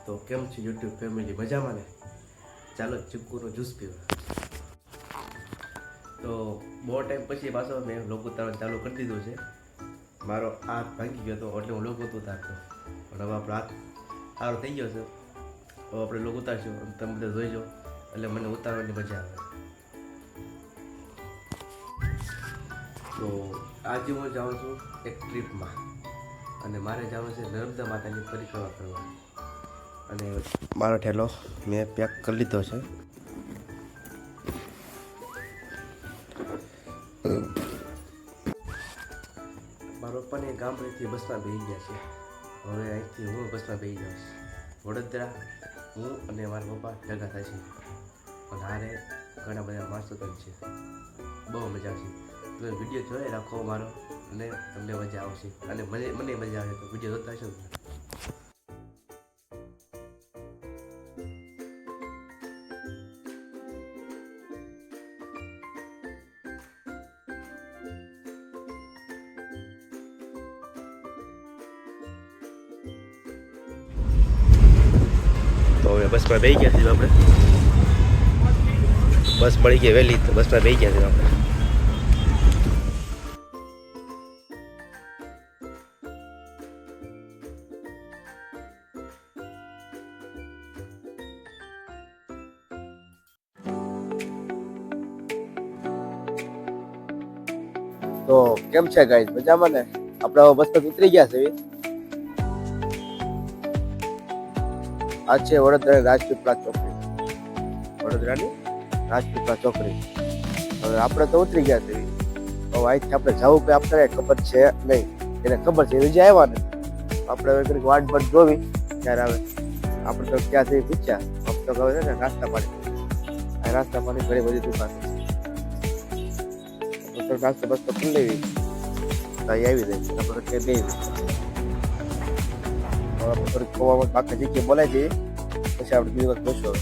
તો કેમ છે યુટ્યુબ ફેમિલી, મજામાં ને? ચાલો ચીકુનો જ્યુસ પીવા. તો બહુ ટાઈમ પછી પાછો મેં લોક ઉતારવાનું ચાલુ કરી દીધું છે. મારો હાથ ભાંગી ગયો હતો એટલે હું લોક ઉતારતો, પણ હવે આપણો હાથ સારો થઈ ગયો છે. હવે આપણે લોક ઉતારશું, તમે બધા જોઈજો એટલે મને ઉતારવાની મજા આવે. તો આજે હું જાઉં છું એક ટ્રીપમાં, અને મારે જવાનું છે નર્મદા માતાની પરિક્રમા કરવા. અને મારો ઠેલો મેં પેક કરી લીધો છે. મારા પપ્પાને ગામડેથી બસમાં બેસી ગયા છે. હવે અહીંથી હું બસમાં બેસી જાઉં. વડોદરા હું અને મારા પપ્પા ભેગા થાય છે, અને હારે ઘણા બધા માણસો પણ છે. બહુ મજા આવશે. તમે વિડીયો જોઈ રાખો મારો, અને તમને મજા આવશે, અને મને મજા આવે તો વિડીયો જોતા હશો. તો હવે બસમાં બેસી ગયા છીએ આપણે. બસ મળી ગઈ વહેલી, તો બસમાં બેસી ગયા છીએ આપણે. તો કેમ છે ગાઈઝ, મજામાં ને? આપણે હવે બસ પર ઉતરી ગયા છે. આ છે વડોદરા રાજપીપળા ચોકડી, વડોદરાની રાજપીપળા ચોકડી. હવે આપણે તો ઉતરી ગયા છીએ. હવે અહીંથી આપણે જવું કે આપણે ખબર છે નહીં, એને ખબર છે વિજય આવ્યા ને. આપણે હવે કંઈક વાટ બાટ જોવી ત્યારે આવે. આપણે તો ક્યાંથી પૂછ્યા, આમ તો કહે છે ને નાસ્તા પાણી. આ નાસ્તા પાણી ઘણી બધી દુકાન છે. નાસ્તો બસ્તો ખુલ્લી લેવી તો આવી જાય. આપણે કે બે આપણે થોડીક ખોવામાં બાકી જગ્યાએ બોલાવી દઈએ, પછી આપણે બીજી વખત જોશું.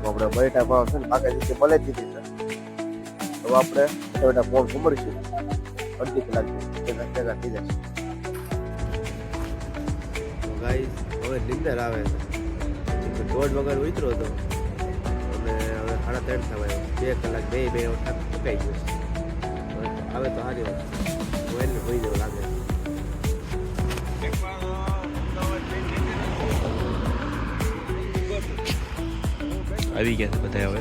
આપણે બરેટા ભાવ છે ને બાકી જગ્યાએ બોલાવી દીધી છે. હવે આપણે બરેટા ફોન ઘુમડીશું, અડધી કલાક ભેગા થઈ જશે. ગાઈસ હવે નિંદર આવે છે. દોઢ વગર ઉતરો હતો, અને હવે 3:30 થવા 2 કલાક બે થકાઈ ગયો. હવે તો સારી વાત, મોબાઈલને ભરી જેવું લાગે. આવી ગયા છે બધા હવે.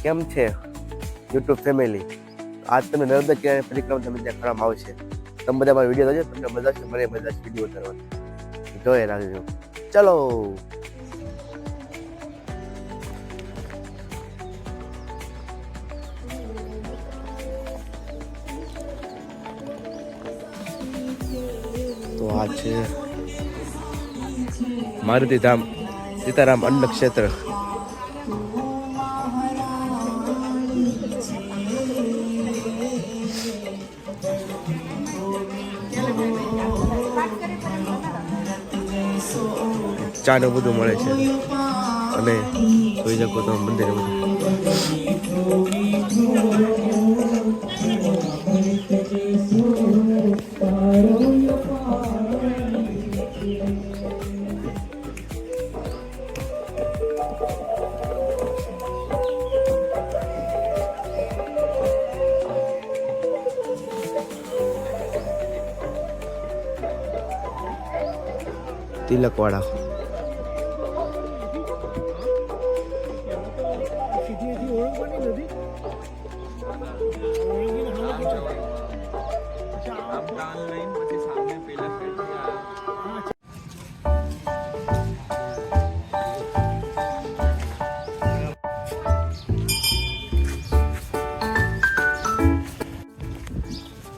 કેમ છે યુટ્યુબ ફેમિલી? આજ તમે નર્મદા કિનારે પરિક્રમા તમે ત્યાં કરવામાં આવશે. તમે બધા મારા વિડીયો જોજો, તમને મજા આવશે, મને મજા આવશે વિડીયો ઉતારવાની. જોઈ રાખજો. ચલો. તો આ છે મારુતિ ધામ સીતારામ અન્ન ક્ષેત્ર. ચા ને બધું મળે છે, અને જોઈ શકો તો મંદિર બધું. તિલકવાડા.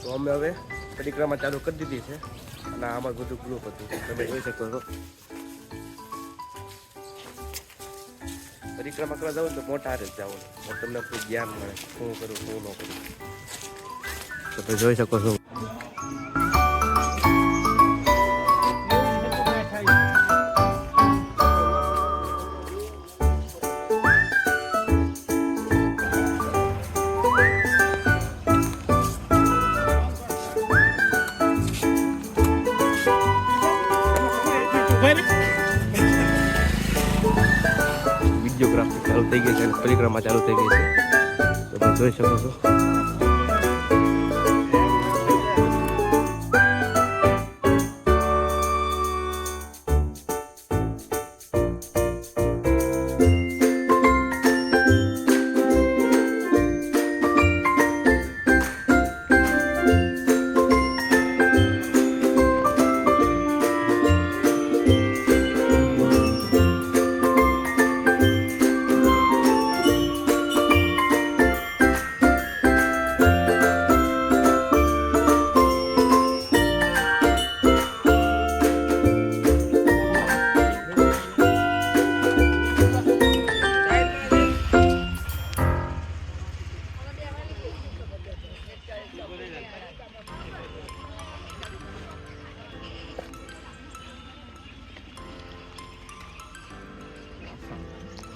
તો અમે હવે પરિક્રમા ચાલુ કરી દીધી છે અને આમાં બધું ગ્રુપ હતું તમે જોઈ શકો છો. પરિક્રમા કરવા જાવ તો મોટા હારે જ જવાનું, તમને કોઈ જ્ઞાન મળે શું કરું શું ન કરું. તો તમે જોઈ શકો છો. વિડીયોગ્રાફી ચાલુ થઈ ગઈ છે અને પરિક્રમા ચાલુ થઈ ગઈ છે. તમે જોઈ શકો છો.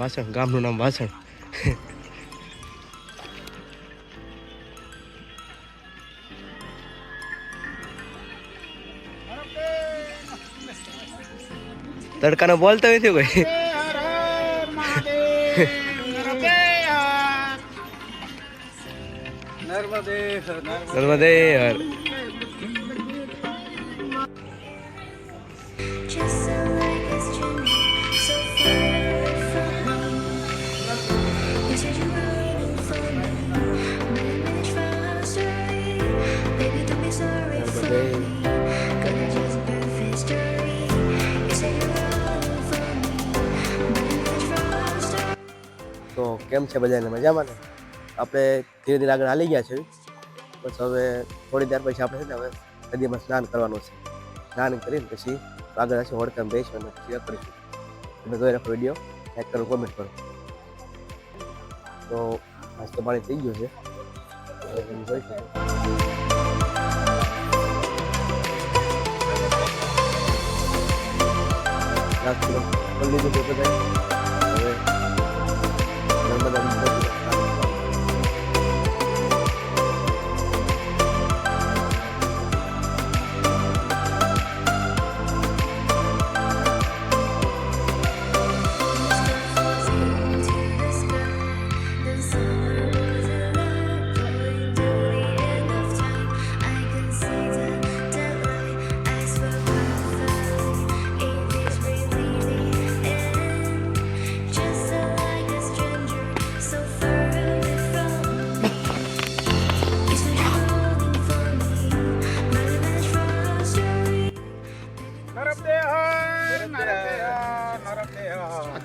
વાસણ, ગામનું નામ વાસણ. તડકાનો બોલતો નથી કોઈ. નર્મદે હર. તો કેમ છે બધાને મજામાં ને? આપણે ધીરે ધીરે આગળ હાલી ગયા છે. બસ હવે થોડી દેર પછી આપણે છે ને હવે નદીમાં સ્નાન કરવાનું છે. સ્નાન કરીને પછી આગળ હશે હોડકામ બેસીશું અને પછી કરીશું. તમે જોઈ રાખો વિડીયો, લાઈક કરો, કોમેન્ટ કરો. તો નાસ્તો પાણી થઈ ગયું છે, તમે જોઈ શકો. નાસ્તો કરી લીધું છે બધા. હવે નર્મદા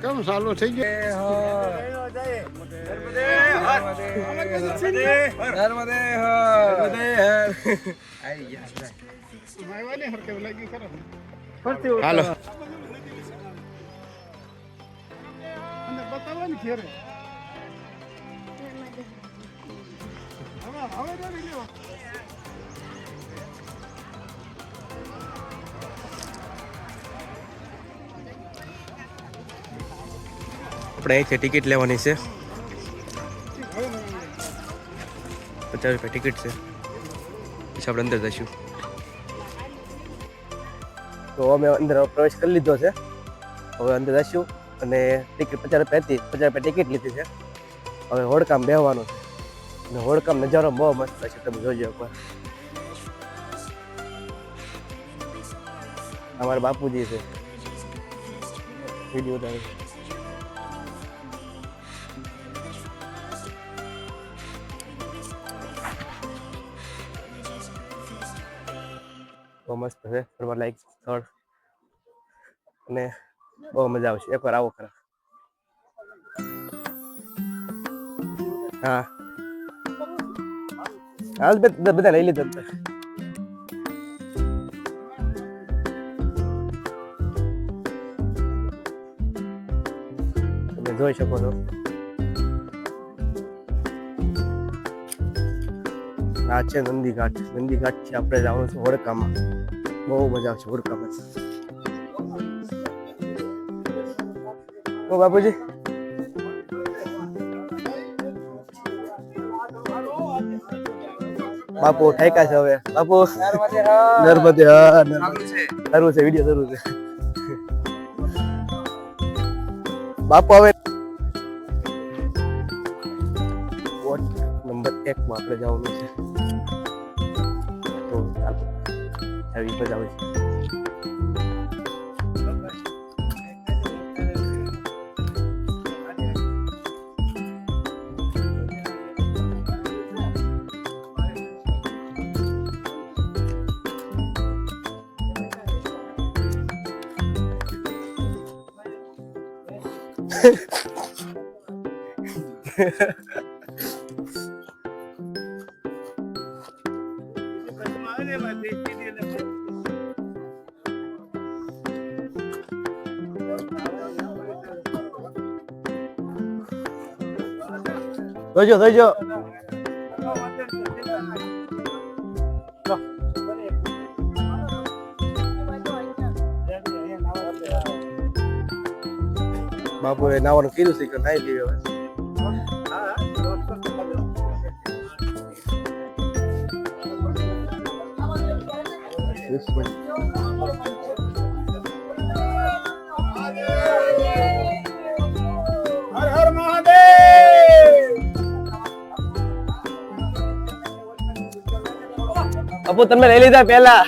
કેમ ચાલુ થઈ ગયો? હાલો બતાવવાની ઘેરે આપણે અહીંથી ટિકિટ લેવાની છે. 50 રૂપિયા ટિકિટ છે. પછી આપણે અંદર જઈશું. તો અમે અંદર પ્રવેશ કરી લીધો છે. હવે અંદર જઈશું અને ટિકિટ 50 રૂપિયા હતી, 50 રૂપિયા ટિકિટ લીધી છે. હવે હોડકામ બેહવાનું છે અને હોડકામ નજારો બહુ મસ્ત છે, તમે જોજો એકવાર. અમારા બાપુજી છે વિડીયો ઉતારે બહુ મસ્ત છે ફરવા લાયક સ્થળ અને બહુ મજા આવશે એકવાર આવો ખરા હા હાલ બધા લઈ લીધા અંદર તમે જોઈ શકો છો આ છે નંદી ઘાટ થી આપણે જવાનું છે હોડકામાં બહુ મજા આવશે હોડકામાં ઓ બાપુજી બાપુ ઠેકા છે હવે બાપુ નર્મદે હા સારું છે વિડીયો સારું છે બાપુ હવે વોટ નંબર 1 માં આપણે જવાનું છે તો ચાલો આવી મજા આવે છે જોજો બાપુ એ નાવાનું કીધું છે કે નાઈ લેવી હવે હર હર મહાદેવ બાપુ તમે લઈ લીધા પેલા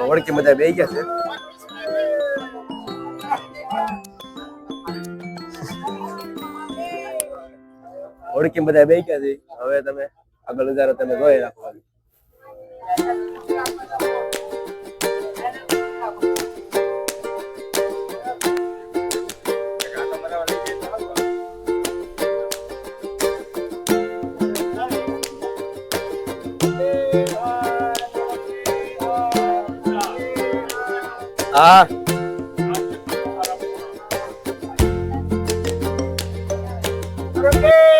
ઓળખી બધા બે ગયા છે ઓળખી બધા બે ગયા છે હવે તમે આગળ નજારો તમે જોઈ રાખો હા Okay.